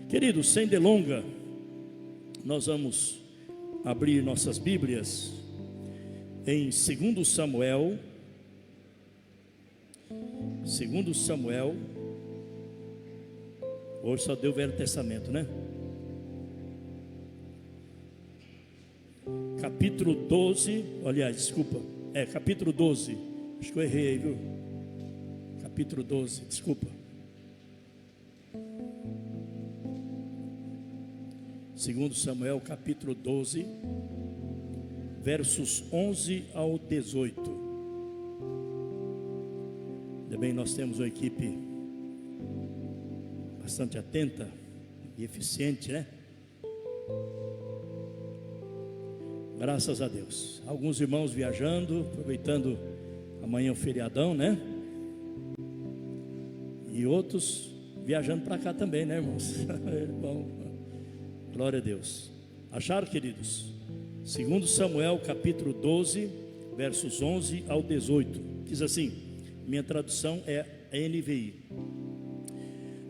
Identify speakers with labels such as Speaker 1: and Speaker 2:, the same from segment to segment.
Speaker 1: Queridos, sem delonga, nós vamos abrir nossas Bíblias em 2 Samuel. 2 Samuel. Hoje só deu o Velho Testamento, né? Capítulo 12, aliás, desculpa, capítulo 12, acho que eu errei aí, viu? Capítulo 12, desculpa. 2 Samuel, capítulo 12, versos 11 ao 18. Ainda bem, nós temos uma equipe bastante atenta e eficiente, né? Graças a Deus. Alguns irmãos viajando, aproveitando amanhã o feriadão, né? E outros viajando para cá também, né, irmãos? Bom, glória a Deus. Acharam, queridos? 2 Samuel, capítulo 12, versos 11 ao 18. Diz assim, minha tradução é a NVI.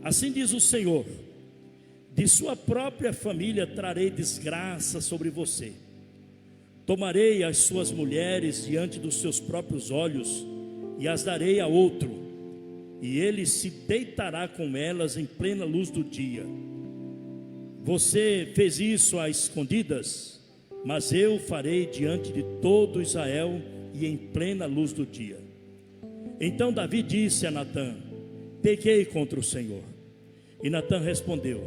Speaker 1: Assim diz o Senhor: de sua própria família trarei desgraça sobre você. Tomarei as suas mulheres diante dos seus próprios olhos e as darei a outro, e ele se deitará com elas em plena luz do dia. Você fez isso às escondidas, mas eu farei diante de todo Israel e em plena luz do dia. Então Davi disse a Natã: pequei contra o Senhor. E Natã respondeu: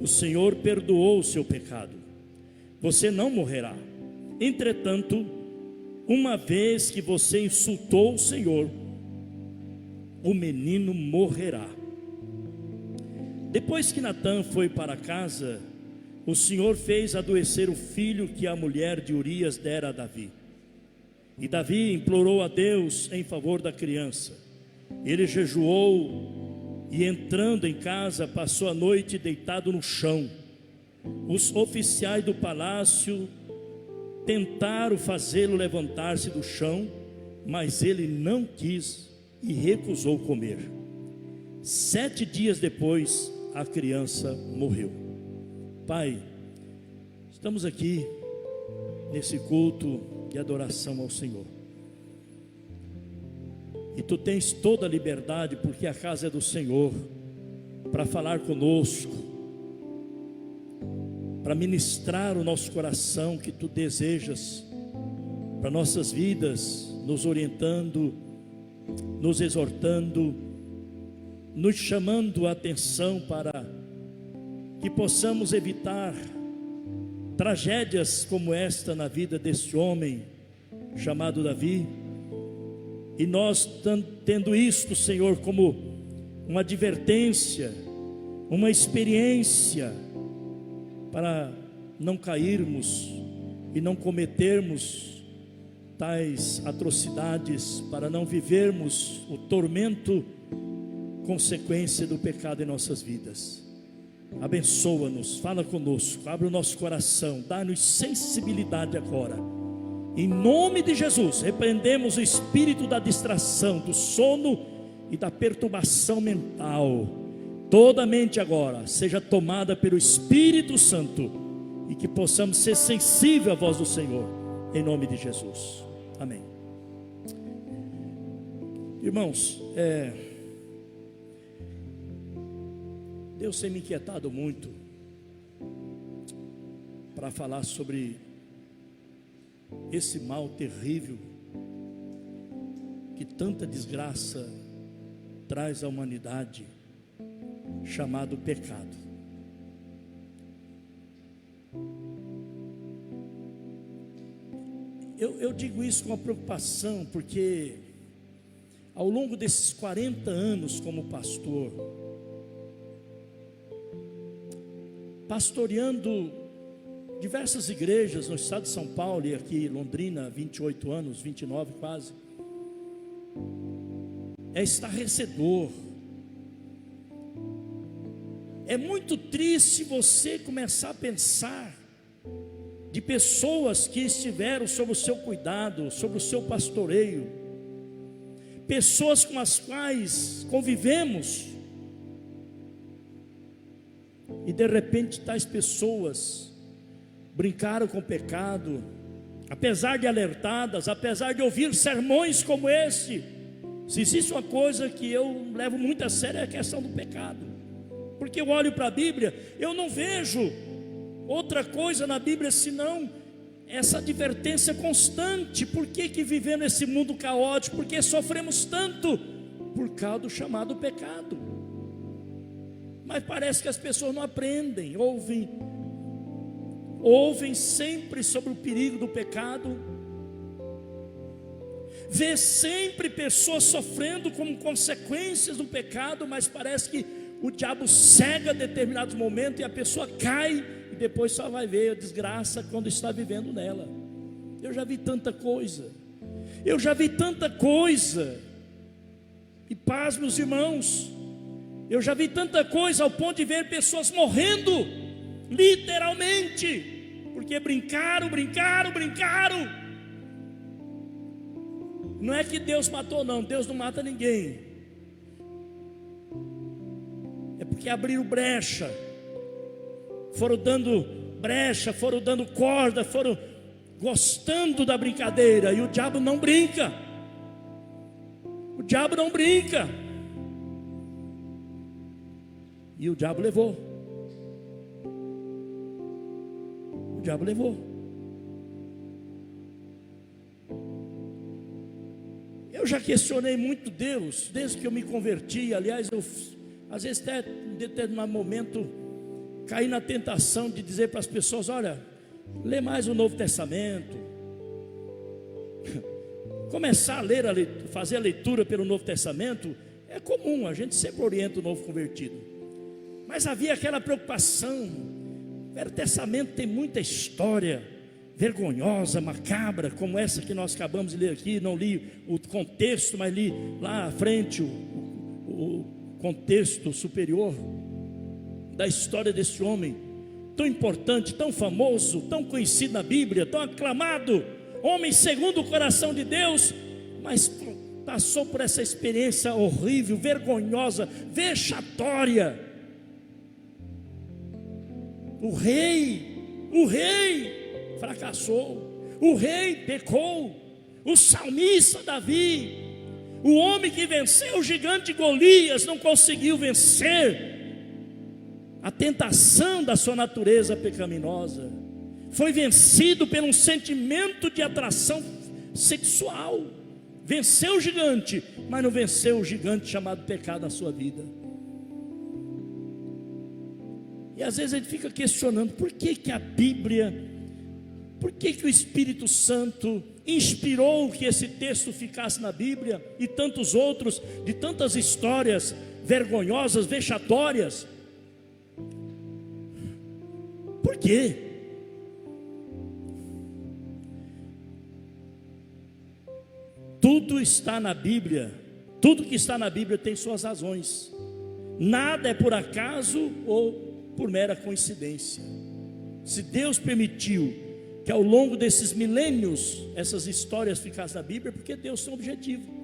Speaker 1: o Senhor perdoou o seu pecado, você não morrerá. Entretanto, uma vez que você insultou o Senhor, o menino morrerá. Depois que Natã foi para casa, o Senhor fez adoecer o filho que a mulher de Urias dera a Davi. E Davi implorou a Deus em favor da criança. Ele jejuou e, entrando em casa, passou a noite deitado no chão. Os oficiais do palácio tentaram fazê-lo levantar-se do chão, mas ele não quis e recusou comer. 7 dias depois, a criança morreu. Pai, estamos aqui nesse culto de adoração ao Senhor, e Tu tens toda a liberdade, porque a casa é do Senhor, para falar conosco, para ministrar o nosso coração que Tu desejas para nossas vidas, nos orientando, nos exortando, nos chamando a atenção para que possamos evitar tragédias como esta na vida deste homem chamado Davi. E nós, tendo isto, Senhor, como uma advertência, uma experiência, para não cairmos e não cometermos tais atrocidades, para não vivermos o tormento consequência do pecado em nossas vidas. Abençoa-nos, fala conosco, abre o nosso coração, dá-nos sensibilidade agora. Em nome de Jesus, repreendemos o espírito da distração, do sono e da perturbação mental. Toda a mente agora seja tomada pelo Espírito Santo, e que possamos ser sensíveis à voz do Senhor, em nome de Jesus, amém. Irmãos, Deus tem me inquietado muito para falar sobre esse mal terrível que tanta desgraça traz à humanidade, chamado pecado. Eu digo isso com uma preocupação, porque ao longo desses 40 anos como pastor, pastoreando diversas igrejas no estado de São Paulo e aqui em Londrina, 28 anos, 29 quase, é estarrecedor. É muito triste você começar a pensar de pessoas que estiveram sob o seu cuidado, sob o seu pastoreio, pessoas com as quais convivemos, E de repente tais pessoas brincaram com o pecado, apesar de alertadas, apesar de ouvir sermões como esse. Se existe uma coisa que eu levo muito a sério, é a questão do pecado. Porque eu olho para a Bíblia, eu não vejo outra coisa na Bíblia senão essa advertência constante. Por que vivendo nesse mundo caótico? Porque sofremos tanto por causa do chamado pecado. Mas parece que as pessoas não aprendem, ouvem sempre sobre o perigo do pecado, vê sempre pessoas sofrendo como consequências do pecado, mas parece que o diabo cega determinados momentos e a pessoa cai e depois só vai ver a desgraça quando está vivendo nela. Eu já vi tanta coisa, e paz, meus irmãos, eu já vi tanta coisa ao ponto de ver pessoas morrendo, literalmente, porque brincaram. Não é que Deus matou, não, Deus não mata ninguém, é porque abriram brecha, foram dando corda, foram gostando da brincadeira, e o diabo não brinca, e o diabo levou. Eu já questionei muito Deus, desde que eu me converti. Aliás, às vezes até em determinado momento caí na tentação de dizer para as pessoas: olha, lê mais o Novo Testamento, começar a ler, fazer a leitura pelo Novo Testamento. É comum, a gente sempre orienta o novo convertido, mas havia aquela preocupação. O Velho Testamento tem muita história vergonhosa, macabra, como essa que nós acabamos de ler aqui. Não li o contexto, mas li lá à frente o contexto superior da história desse homem tão importante, tão famoso, tão conhecido na Bíblia, tão aclamado, homem segundo o coração de Deus, mas passou por essa experiência horrível, vergonhosa, vexatória. O rei fracassou, o rei pecou, o salmista Davi, o homem que venceu o gigante Golias, não conseguiu vencer a tentação da sua natureza pecaminosa, foi vencido por um sentimento de atração sexual, venceu o gigante, mas não venceu o gigante chamado pecado na sua vida. E às vezes a gente fica questionando: por que a Bíblia, por que o Espírito Santo inspirou que esse texto ficasse na Bíblia e tantos outros, de tantas histórias vergonhosas, vexatórias? Por quê? Tudo está na Bíblia, tudo que está na Bíblia tem suas razões, nada é por acaso ou por mera coincidência. Se Deus permitiu que ao longo desses milênios essas histórias ficassem na Bíblia, porque Deus tem um objetivo.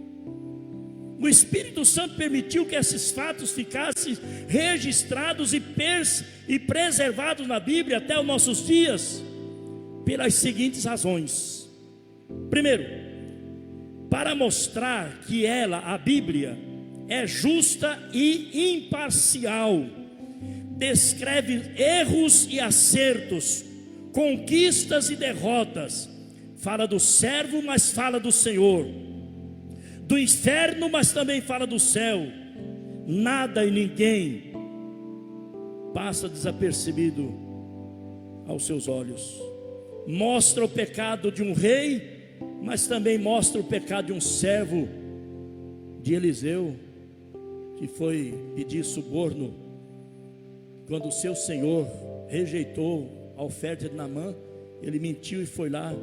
Speaker 1: O Espírito Santo permitiu que esses fatos ficassem registrados e preservados na Bíblia até os nossos dias, pelas seguintes razões. Primeiro, para mostrar que a Bíblia, é justa e imparcial, descreve erros e acertos, conquistas e derrotas, fala do servo, mas fala do Senhor, do inferno, mas também fala do céu. Nada e ninguém passa desapercebido aos seus olhos. Mostra o pecado de um rei, mas também mostra o pecado de um servo de Eliseu, que foi pedir suborno quando o seu senhor rejeitou a oferta de Naamã. Ele mentiu e foi lá,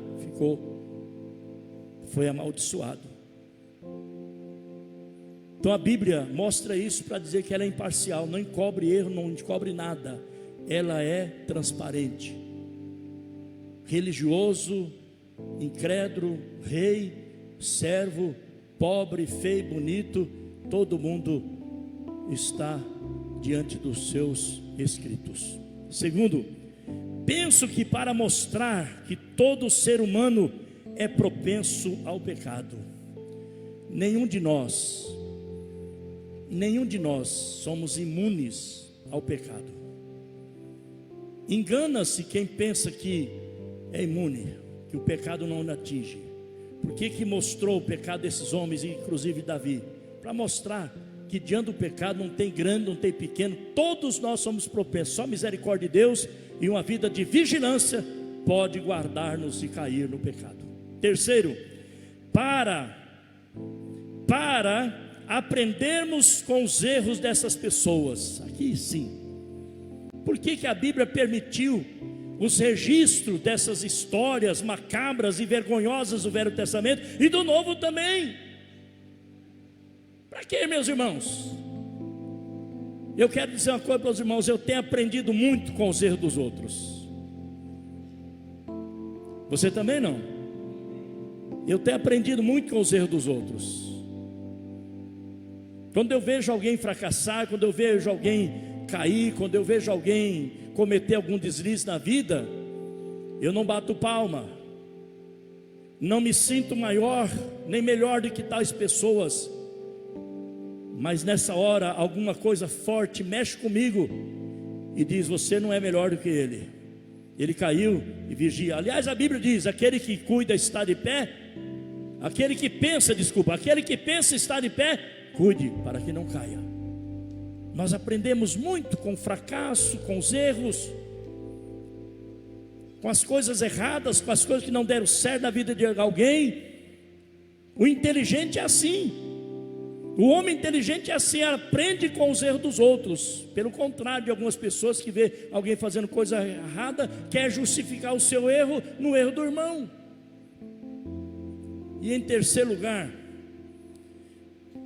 Speaker 1: foi amaldiçoado. Então a Bíblia mostra isso para dizer que ela é imparcial, não encobre erro, não encobre nada, ela é transparente. Religioso, incrédulo, rei, servo, pobre, feio, bonito, todo mundo está diante dos seus escritos. Segundo, penso que para mostrar que todo ser humano é propenso ao pecado, nenhum de nós somos imunes ao pecado. Engana-se quem pensa que é imune, que o pecado não o atinge. Por que mostrou o pecado desses homens, inclusive Davi? Para mostrar que diante do pecado não tem grande, não tem pequeno, todos nós somos propensos. Só a misericórdia de Deus e uma vida de vigilância pode guardar-nos de cair no pecado. Terceiro, para aprendermos com os erros dessas pessoas. Aqui sim. Por que a Bíblia permitiu os registros dessas histórias macabras e vergonhosas do Velho Testamento e do Novo também? Para quê, meus irmãos? Eu quero dizer uma coisa para os irmãos: eu tenho aprendido muito com os erros dos outros. Você também não? Eu tenho aprendido muito com os erros dos outros. Quando eu vejo alguém fracassar, quando eu vejo alguém cair, quando eu vejo alguém cometer algum deslize na vida, eu não bato palma, não me sinto maior nem melhor do que tais pessoas, mas nessa hora alguma coisa forte mexe comigo e diz: você não é melhor do que ele. Ele caiu e vigia. Aliás, a Bíblia diz: aquele que cuida está de pé, aquele que pensa estar de pé, cuide para que não caia. Nós aprendemos muito com o fracasso, com os erros, com as coisas erradas, com as coisas que não deram certo na vida de alguém. O inteligente é assim, o homem inteligente é assim, aprende com os erros dos outros. Pelo contrário de algumas pessoas que vê alguém fazendo coisa errada, quer justificar o seu erro no erro do irmão. E em terceiro lugar,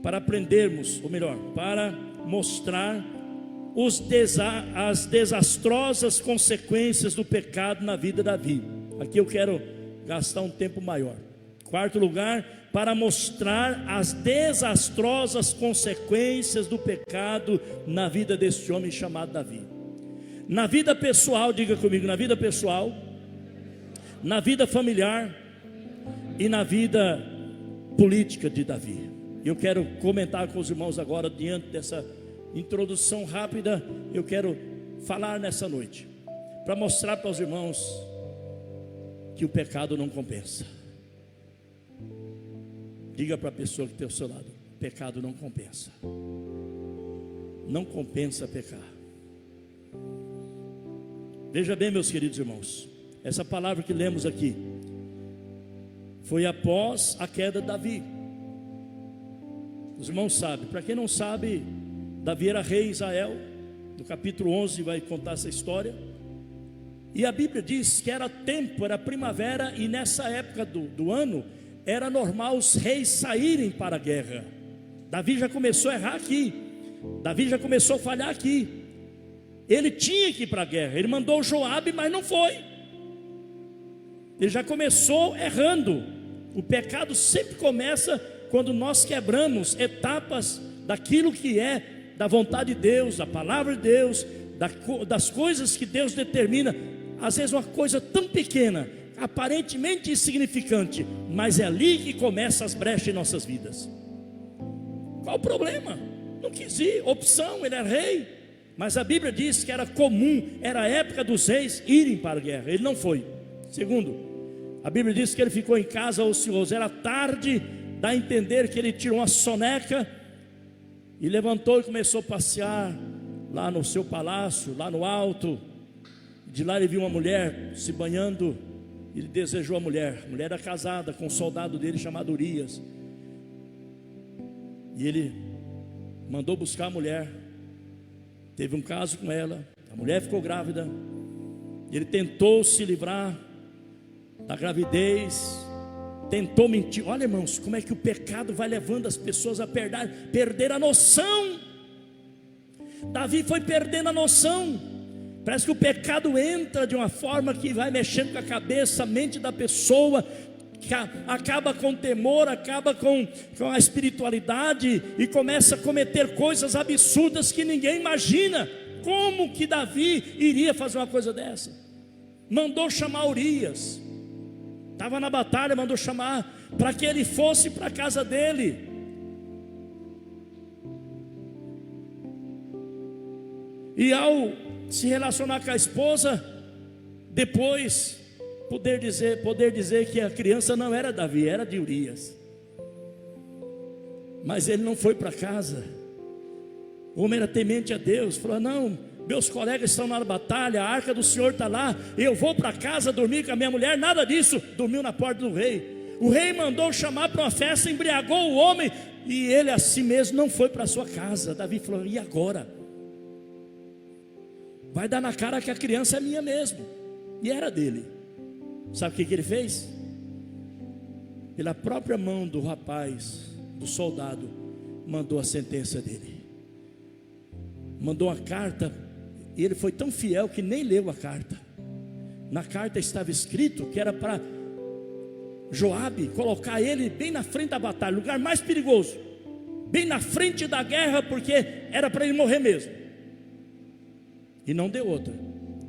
Speaker 1: para aprendermos, ou melhor, para mostrar as desastrosas consequências do pecado na vida de Davi. Aqui eu quero gastar um tempo maior. Quarto lugar, para mostrar as desastrosas consequências do pecado na vida deste homem chamado Davi. Na vida pessoal, diga comigo, na vida pessoal, na vida familiar e na vida política de Davi. Eu quero comentar com os irmãos agora, diante dessa introdução rápida, eu quero falar nessa noite, para mostrar para os irmãos que o pecado não compensa. Diga para a pessoa que tem ao seu lado: pecado não compensa. Não compensa pecar. Veja bem, meus queridos irmãos, essa palavra que lemos aqui foi após a queda de Davi. Os irmãos sabem, para quem não sabe, Davi era rei em Israel. No capítulo 11 vai contar essa história. E a Bíblia diz que era tempo, era primavera, e nessa época do ano era normal os reis saírem para a guerra. Davi já começou a errar aqui, Davi já começou a falhar aqui. Ele tinha que ir para a guerra, ele mandou Joabe, mas não foi. Ele já começou errando. O pecado sempre começa quando nós quebramos etapas daquilo que é da vontade de Deus, da palavra de Deus, das coisas que Deus determina. Às vezes uma coisa tão pequena, aparentemente insignificante, mas é ali que começam as brechas em nossas vidas. Qual o problema? Não quis ir, opção, ele era rei. Mas a Bíblia diz que era comum, era a época dos reis irem para a guerra. Ele não foi. Segundo, a Bíblia diz que ele ficou em casa ocioso. Era tarde, dá a entender que ele tirou uma soneca e levantou e começou a passear lá no seu palácio, lá no alto. De lá ele viu uma mulher se banhando, ele desejou a mulher. A mulher era casada com um soldado dele chamado Urias. E ele mandou buscar a mulher, teve um caso com ela, a mulher ficou grávida. Ele tentou se livrar da gravidez, tentou mentir. Olha, irmãos, como é que o pecado vai levando as pessoas a perder a noção. Davi foi perdendo a noção. Parece que o pecado entra de uma forma que vai mexendo com a cabeça, a mente da pessoa, acaba com o temor, acaba com a espiritualidade e começa a cometer coisas absurdas que ninguém imagina. Como que Davi iria fazer uma coisa dessa? Mandou chamar Urias, estava na batalha, mandou chamar para que ele fosse para a casa dele. E ao se relacionar com a esposa, depois poder dizer que a criança não era Davi, era de Urias. Mas ele não foi para casa. O homem era temente a Deus, falou: não, meus colegas estão na batalha, a arca do Senhor está lá, eu vou para casa dormir com a minha mulher. Nada disso, dormiu na porta do rei. O rei mandou chamar para uma festa, embriagou o homem, e ele a si mesmo não foi para sua casa. Davi falou: e agora? Vai dar na cara que a criança é minha mesmo. E era dele. Sabe o que ele fez? Pela própria mão do rapaz, do soldado, mandou a sentença dele. Mandou uma carta, e ele foi tão fiel que nem leu a carta. Na carta estava escrito que era para Joabe colocar ele bem na frente da batalha, lugar mais perigoso, bem na frente da guerra, porque era para ele morrer mesmo. E não deu outra.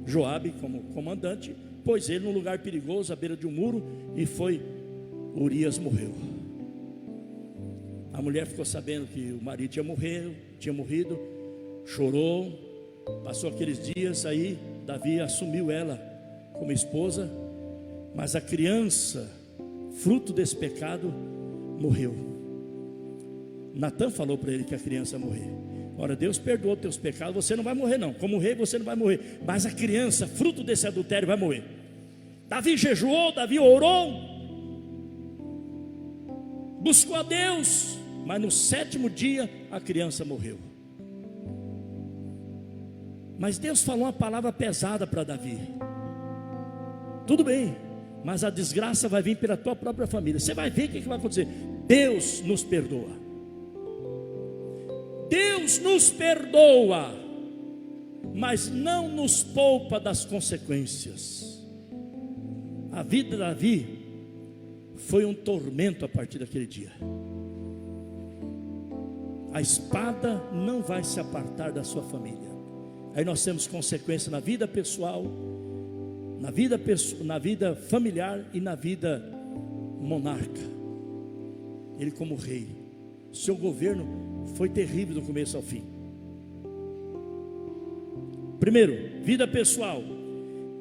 Speaker 1: Joabe, como comandante, pôs ele num lugar perigoso, à beira de um muro, e Urias morreu. A mulher ficou sabendo que o marido tinha morrido, chorou, passou aqueles dias. Aí Davi assumiu ela como esposa, mas a criança, fruto desse pecado, morreu. Natan falou para ele que a criança ia morrer. Ora, Deus perdoou teus pecados, você não vai morrer não. Como rei você não vai morrer, mas a criança, fruto desse adultério, vai morrer. Davi jejuou, Davi orou, buscou a Deus, mas no 7º dia a criança morreu. Mas Deus falou uma palavra pesada para Davi: tudo bem, mas a desgraça vai vir pela tua própria família. Você vai ver o que vai acontecer. Deus nos perdoa. Deus nos perdoa, mas não nos poupa das consequências. A vida de Davi foi um tormento a partir daquele dia. A espada não vai se apartar da sua família. Aí nós temos consequência na vida pessoal, na vida familiar e na vida monarca. Ele como rei, seu governo foi terrível do começo ao fim. Primeiro, vida pessoal,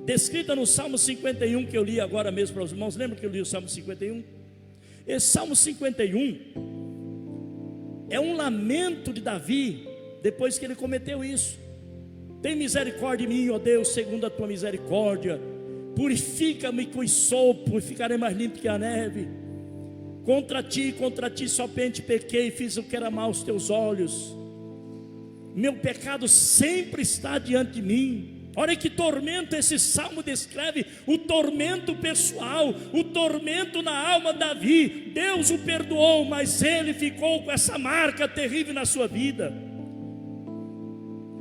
Speaker 1: descrita no Salmo 51, que eu li agora mesmo para os irmãos. Lembra que eu li o Salmo 51? Esse Salmo 51 é um lamento de Davi, depois que ele cometeu isso. Tem misericórdia de mim, ó Deus, segundo a tua misericórdia. Purifica-me com sopo, e ficarei mais limpo que a neve. Contra ti somente pequei, fiz o que era mal aos teus olhos. Meu pecado sempre está diante de mim. Olha que tormento esse salmo descreve: o tormento pessoal, o tormento na alma de Davi. Deus o perdoou, mas ele ficou com essa marca terrível na sua vida.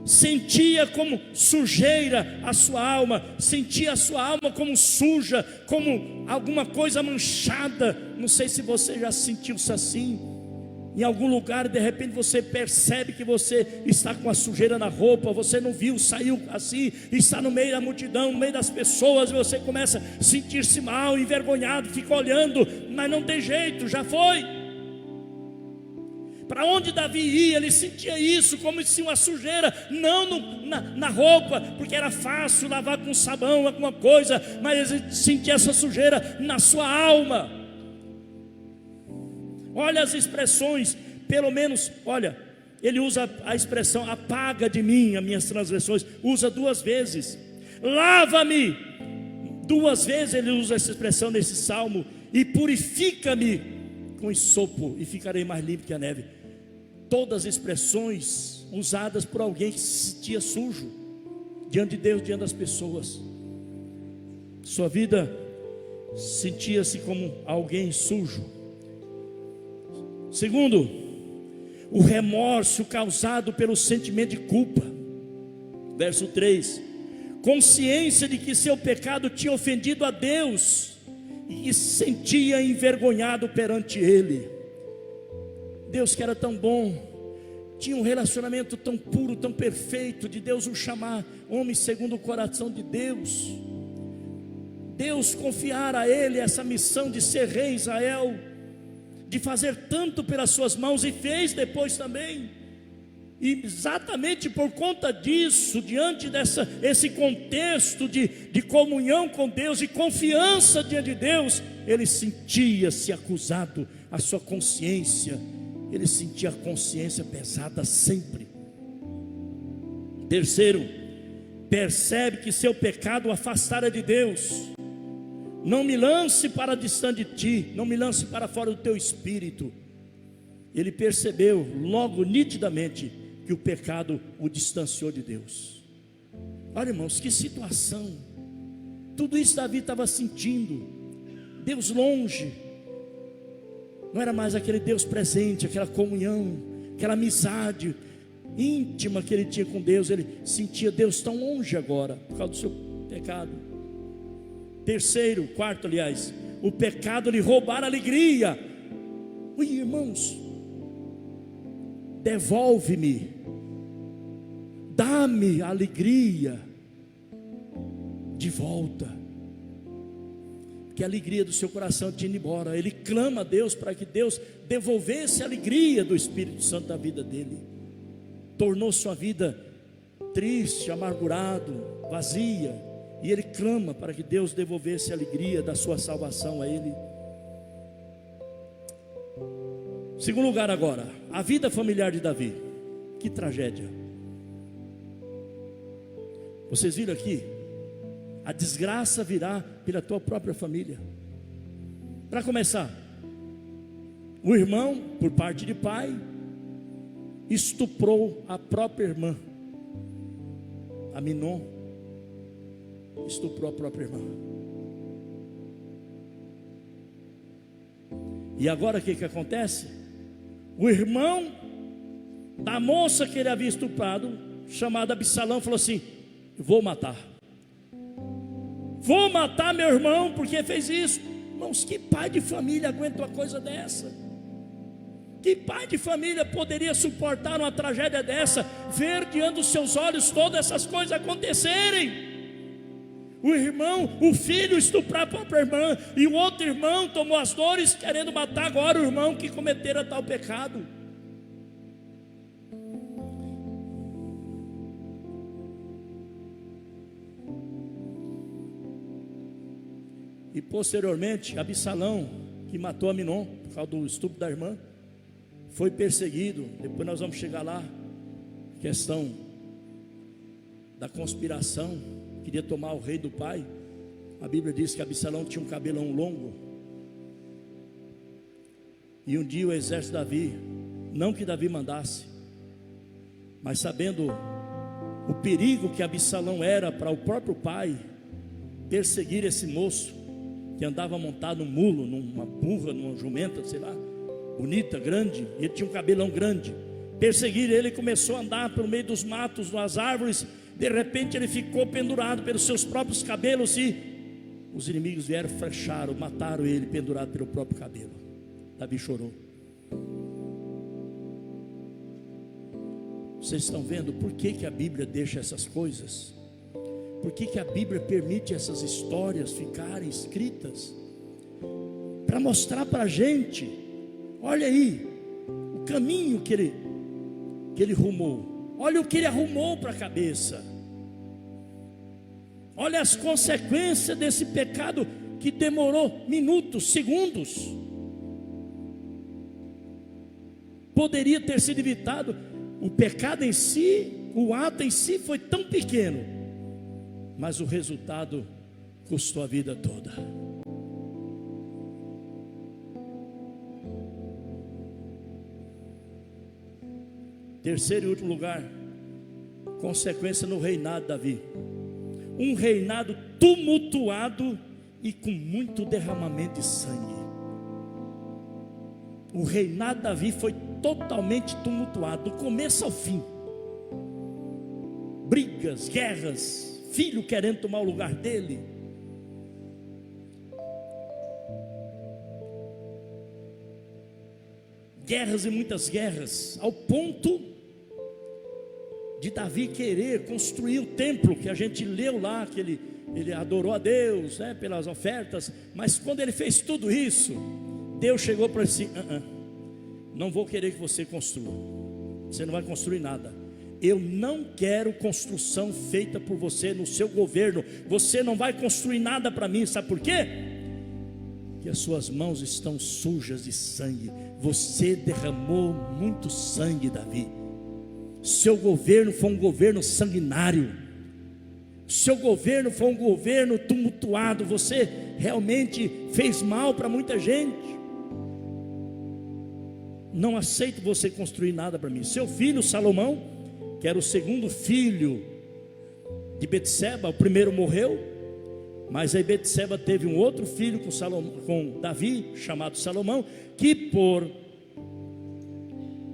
Speaker 1: Sentia como sujeira a sua alma, sentia a sua alma como suja, como alguma coisa manchada. Não sei se você já sentiu-se assim. Em algum lugar, de repente você percebe que você está com a sujeira na roupa, você não viu, saiu assim, está no meio da multidão, no meio das pessoas, e você começa a sentir-se mal, envergonhado, fica olhando, mas não tem jeito, já foi. Para onde Davi ia, ele sentia isso como se uma sujeira, não na roupa, porque era fácil lavar com sabão, alguma coisa, mas ele sentia essa sujeira na sua alma. Olha as expressões, pelo menos, olha, ele usa a expressão: apaga de mim as minhas transgressões, usa 2 vezes. Lava-me, 2 vezes ele usa essa expressão nesse salmo. E purifica-me com esopo, e ficarei mais limpo que a neve. Todas as expressões usadas por alguém que se sentia sujo diante de Deus, diante das pessoas. Sua vida sentia-se como alguém sujo. Segundo, o remorso causado pelo sentimento de culpa. Verso 3: consciência de que seu pecado tinha ofendido a Deus e se sentia envergonhado perante ele. Deus, que era tão bom, tinha um relacionamento tão puro, tão perfeito, de Deus o chamar homem segundo o coração de Deus. Deus confiara a ele essa missão de ser rei em Israel, de fazer tanto pelas suas mãos, e fez depois também. E exatamente por conta disso, diante esse contexto de comunhão com Deus, de confiança diante de Deus, ele sentia-se acusado, a sua consciência, ele sentia a consciência pesada sempre. Terceiro, percebe que seu pecado o afastara de Deus. Não me lance para distante de ti, não me lance para fora do teu espírito. Ele percebeu logo nitidamente que o pecado o distanciou de Deus. Olha, irmãos, que situação. Tudo isso Davi estava sentindo. Deus longe, não era mais aquele Deus presente, aquela comunhão, aquela amizade íntima que ele tinha com Deus. Ele sentia Deus tão longe agora, por causa do seu pecado. Quarto, o pecado lhe roubara a alegria. Ui, irmãos, devolve-me, dá-me a alegria de volta, que a alegria do seu coração tinha ido embora. Ele clama a Deus para que Deus devolvesse a alegria do Espírito Santo da vida dele. Tornou sua vida triste, amargurado, vazia, e ele clama para que Deus devolvesse a alegria da sua salvação a ele. Segundo lugar agora, a vida familiar de Davi. Que tragédia. Vocês viram aqui? A desgraça virá pela tua própria família. Para começar, o irmão, por parte de pai, estuprou a própria irmã. Aminon estuprou a própria irmã. E agora o que acontece? O irmão da moça que ele havia estuprado, chamada Absalão, falou assim: vou matar meu irmão porque fez isso. Irmãos, que pai de família aguenta uma coisa dessa? Que pai de família poderia suportar uma tragédia dessa? Ver diante dos seus olhos todas essas coisas acontecerem. O irmão, o filho estuprar a própria irmã, e o outro irmão tomou as dores querendo matar agora o irmão que cometera tal pecado. E posteriormente, Absalão, que matou Aminon por causa do estupro da irmã, foi perseguido. Depois nós vamos chegar lá. Questão da conspiração, queria tomar o rei do pai. A Bíblia diz que Absalão tinha um cabelão longo. E um dia o exército de Davi, não que Davi mandasse, mas sabendo o perigo que Absalão era para o próprio pai, perseguir esse moço que andava montado num mulo, numa burra, numa jumenta, sei lá, bonita, grande, e ele tinha um cabelão grande. Perseguir ele, começou a andar pelo meio dos matos, das árvores. De repente ele ficou pendurado pelos seus próprios cabelos, e os inimigos vieram, fecharam, mataram ele pendurado pelo próprio cabelo. Davi chorou. Vocês estão vendo por que a Bíblia deixa essas coisas? Por que a Bíblia permite essas histórias ficarem escritas? Para mostrar para a gente, olha aí, o caminho que ele rumou. Olha o que ele arrumou para a cabeça. Olha as consequências desse pecado que demorou minutos, segundos. Poderia ter sido evitado. O pecado em si, o ato em si foi tão pequeno, mas o resultado custou a vida toda. Terceiro e último lugar, consequência no reinado de Davi. Um reinado tumultuado e com muito derramamento de sangue. O reinado de Davi foi totalmente tumultuado, do começo ao fim. Brigas, guerras, filho querendo tomar o lugar dele. muitas guerras, ao ponto de Davi querer construir o templo, que a gente leu lá, que ele adorou a Deus, né, pelas ofertas. Mas quando ele fez tudo isso, Deus chegou para ele assim: não vou querer que você construa, você não vai construir nada. Eu não quero construção feita por você no seu governo. Você não vai construir nada para mim. Sabe por quê? Porque as suas mãos estão sujas de sangue. Você derramou muito sangue, Davi. Seu governo foi um governo sanguinário. Seu governo foi um governo tumultuado. Você realmente fez mal para muita gente. Não aceito você construir nada para mim. Seu filho Salomão, que era o segundo filho de Betseba, o primeiro morreu, mas aí Betseba teve um outro filho com Davi, chamado Salomão, que por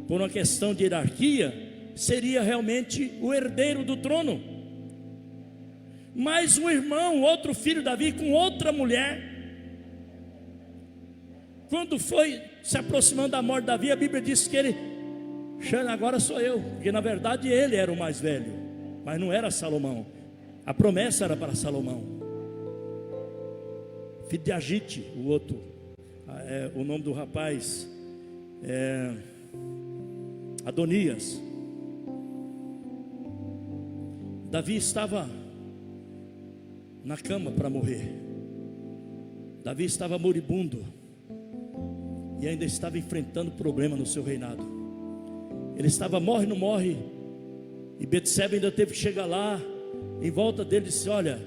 Speaker 1: uma questão de hierarquia, seria realmente o herdeiro do trono. Mas um irmão, outro filho de Davi, com outra mulher, quando foi se aproximando da morte de Davi, a Bíblia diz que ele: agora sou eu, porque na verdade ele era o mais velho, mas não era Salomão. A promessa era para Salomão. Filho de Agite, o outro, o nome do rapaz é Adonias. Davi estava na cama para morrer. Davi estava moribundo e ainda estava enfrentando problema no seu reinado. Ele estava morre, não morre, e Betseba ainda teve que chegar lá, em volta dele, e disse: olha,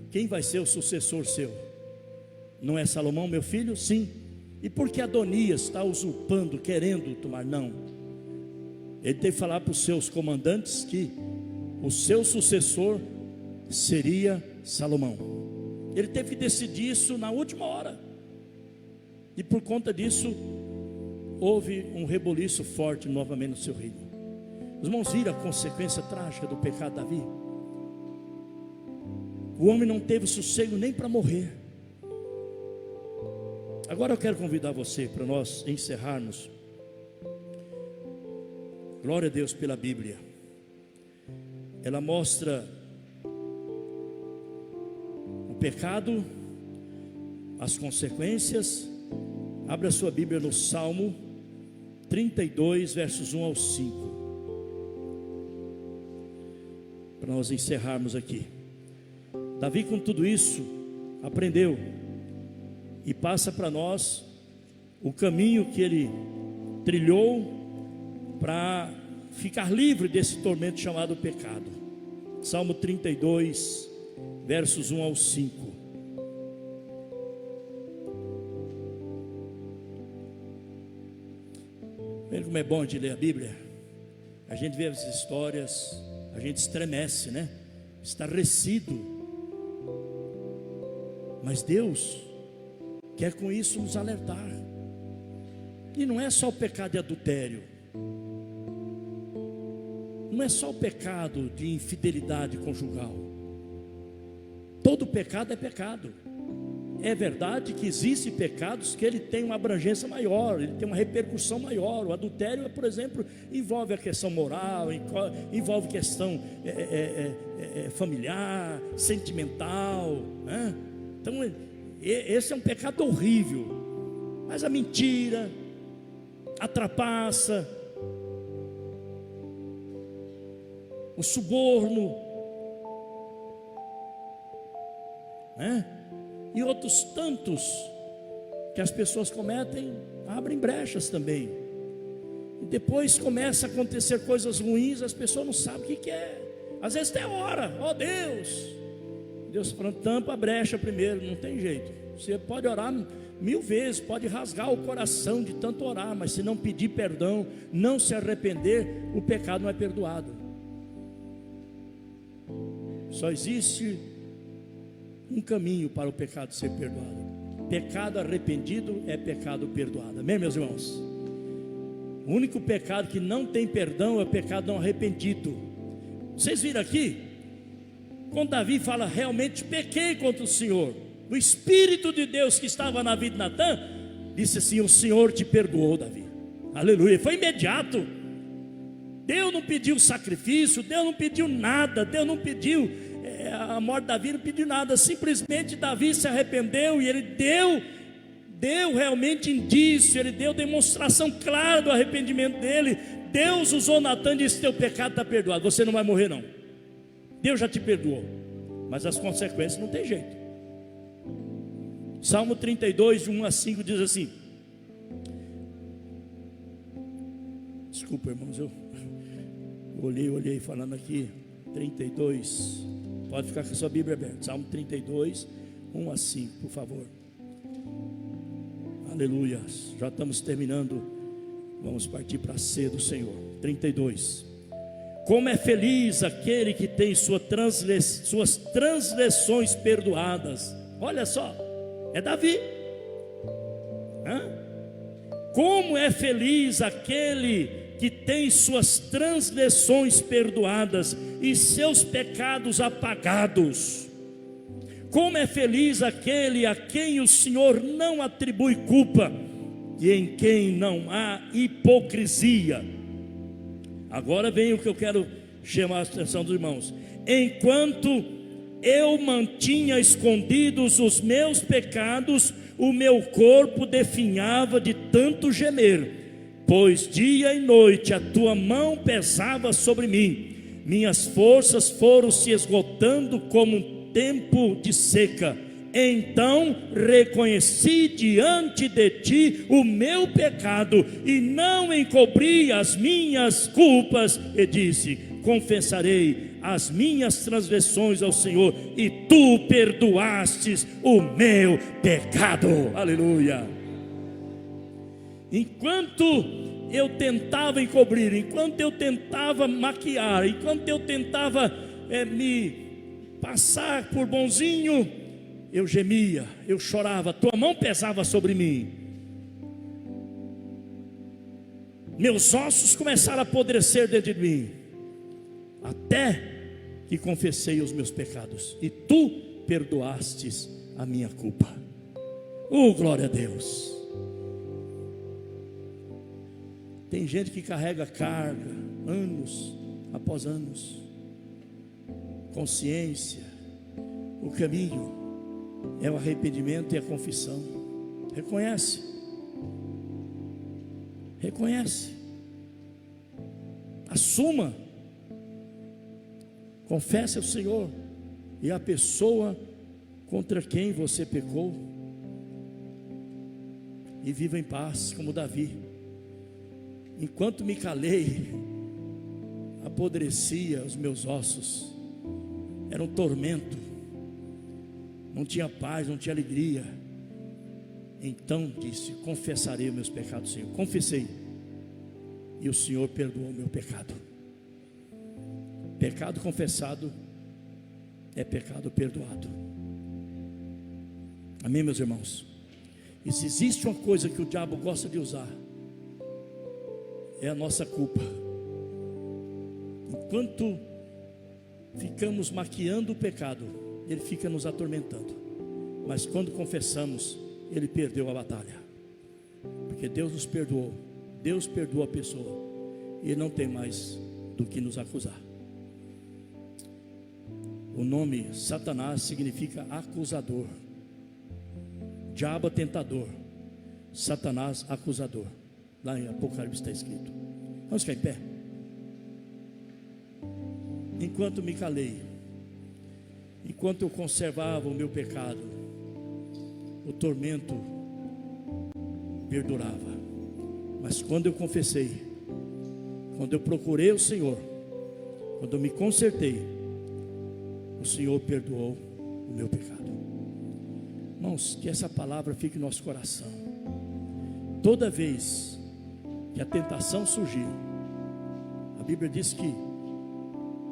Speaker 1: quem vai ser o sucessor seu? Não é Salomão, meu filho? Sim. E por que Adonias está usurpando, querendo tomar? Não. Ele teve que falar para os seus comandantes que o seu sucessor seria Salomão. Ele teve que decidir isso na última hora, e por conta disso houve um reboliço forte novamente no seu reino. Os irmãos viram a consequência trágica do pecado de Davi. O homem não teve sossego nem para morrer. Agora eu quero convidar você para nós encerrarmos. Glória a Deus pela Bíblia. Ela mostra o pecado, as consequências. Abra a sua Bíblia no Salmo 32, versos 1 ao 5, para nós encerrarmos aqui. Davi, com tudo isso, aprendeu e passa para nós o caminho que ele trilhou para ficar livre desse tormento chamado pecado. Salmo 32, versos 1 ao 5. Vendo como é bom de ler a Bíblia? A gente vê as histórias, a gente estremece, né? Estarrecido. Mas Deus quer com isso nos alertar. E não é só o pecado de adultério, não é só o pecado de infidelidade conjugal. Todo pecado é pecado. É verdade que existem pecados que ele tem uma abrangência maior, ele tem uma repercussão maior. O adultério, por exemplo, envolve a questão moral, envolve questão familiar, sentimental, né? Então esse é um pecado horrível. Mas a mentira, a trapaça, o suborno, né? E outros tantos que as pessoas cometem, abrem brechas também. E depois começa a acontecer coisas ruins, as pessoas não sabem o que é. Às vezes tem hora, ó Deus, Deus tampa a brecha primeiro, não tem jeito. Você pode orar 1000 vezes, pode rasgar o coração de tanto orar, mas se não pedir perdão, não se arrepender, o pecado não é perdoado. Só existe um caminho para o pecado ser perdoado. Pecado arrependido é pecado perdoado. Amém, meus irmãos? O único pecado que não tem perdão é o pecado não arrependido. Vocês viram aqui? Quando Davi fala: realmente pequei contra o Senhor, o Espírito de Deus que estava na vida de Natã disse assim: o Senhor te perdoou, Davi. Aleluia. Foi imediato. Deus não pediu sacrifício, Deus não pediu nada, Deus não pediu a morte de Davi, não pediu nada. Simplesmente Davi se arrependeu e ele deu realmente indício, ele deu demonstração clara do arrependimento dele. Deus usou Natan e disse: teu pecado está perdoado, você não vai morrer não. Deus já te perdoou, mas as consequências não tem jeito. Salmo 32, de 1 a 5 diz assim. Desculpa, irmãos, eu olhei falando aqui. 32, pode ficar com a sua Bíblia aberta. Salmo 32, 1 a 5, por favor. Aleluia, já estamos terminando. Vamos partir para a ceia do Senhor. 32. Como é feliz aquele que tem suas transgressões perdoadas. Olha só, é Davi. Como é feliz aquele que tem suas transgressões perdoadas e seus pecados apagados. Como é feliz aquele a quem o Senhor não atribui culpa e em quem não há hipocrisia. Agora vem o que eu quero chamar a atenção dos irmãos. Enquanto eu mantinha escondidos os meus pecados, o meu corpo definhava de tanto gemer, pois dia e noite a tua mão pesava sobre mim. Minhas forças foram se esgotando como um tempo de seca. Então reconheci diante de ti o meu pecado e não encobri as minhas culpas, e disse: confessarei as minhas transgressões ao Senhor, e tu perdoastes o meu pecado. Aleluia. Enquanto eu tentava encobrir, enquanto eu tentava maquiar, enquanto eu tentava me passar por bonzinho, eu gemia, eu chorava, tua mão pesava sobre mim. Meus ossos começaram a apodrecer dentro de mim, até que confessei os meus pecados, e tu perdoastes a minha culpa. Glória a Deus. Tem gente que carrega carga, anos após anos. Consciência, o caminho é o arrependimento e a confissão. Reconhece, assuma, confesse ao Senhor e a pessoa contra quem você pecou, e viva em paz, como Davi. Enquanto me calei, apodrecia os meus ossos, era um tormento, não tinha paz, não tinha alegria. Então disse: confessarei os meus pecados, Senhor. Confessei, e o Senhor perdoou o meu pecado. Pecado confessado é pecado perdoado. Amém, meus irmãos? E se existe uma coisa que o diabo gosta de usar, é a nossa culpa. Enquanto ficamos maquiando o pecado, ele fica nos atormentando. Mas quando confessamos, ele perdeu a batalha, porque Deus nos perdoou. Deus perdoa a pessoa, e ele não tem mais do que nos acusar. O nome Satanás significa acusador. Diabo tentador, Satanás acusador. Lá em Apocalipse está escrito. Vamos ficar em pé. Enquanto me calei, enquanto eu conservava o meu pecado, o tormento perdurava. Mas quando eu confessei, quando eu procurei o Senhor, quando eu me consertei, o Senhor perdoou o meu pecado. Irmãos, que essa palavra fique no nosso coração. Toda vez que a tentação surgir, a Bíblia diz que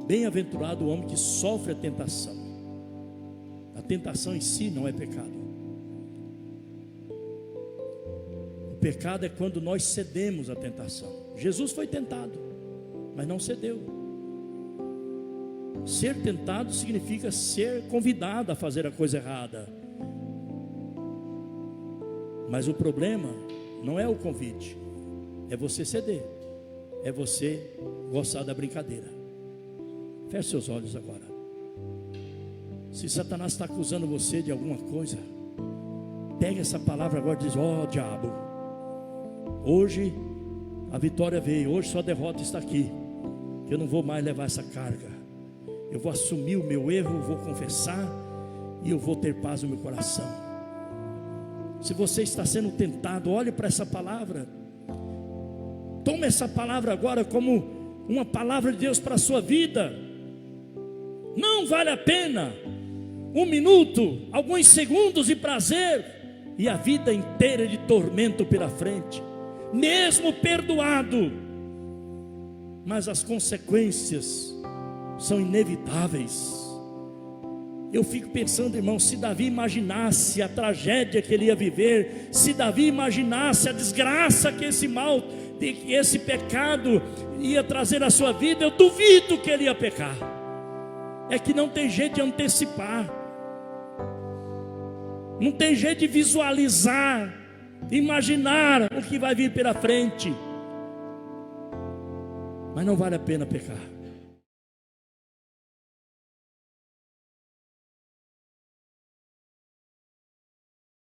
Speaker 1: bem-aventurado o homem que sofre a tentação. A tentação em si não é pecado. O pecado é quando nós cedemos à tentação. Jesus foi tentado, mas não cedeu. Ser tentado significa ser convidado a fazer a coisa errada. Mas o problema não é o convite, é você ceder, é você gostar da brincadeira. Feche seus olhos agora. Se Satanás está acusando você de alguma coisa, pega essa palavra agora e diz: ó diabo, hoje a vitória veio, hoje sua derrota está aqui. Eu não vou mais levar essa carga. Eu vou assumir o meu erro, eu vou confessar e eu vou ter paz no meu coração. Se você está sendo tentado, olhe para essa palavra. Tome essa palavra agora como uma palavra de Deus para a sua vida. Não vale a pena 1 minuto, alguns segundos de prazer e a vida inteira de tormento pela frente, mesmo perdoado, mas as consequências são inevitáveis. Eu fico pensando, irmão, se Davi imaginasse a tragédia que ele ia viver, se Davi imaginasse a desgraça que esse mal, que esse pecado ia trazer à sua vida, eu duvido que ele ia pecar. É que não tem jeito de antecipar, não tem jeito de visualizar, imaginar o que vai vir pela frente. Mas não vale a pena pecar.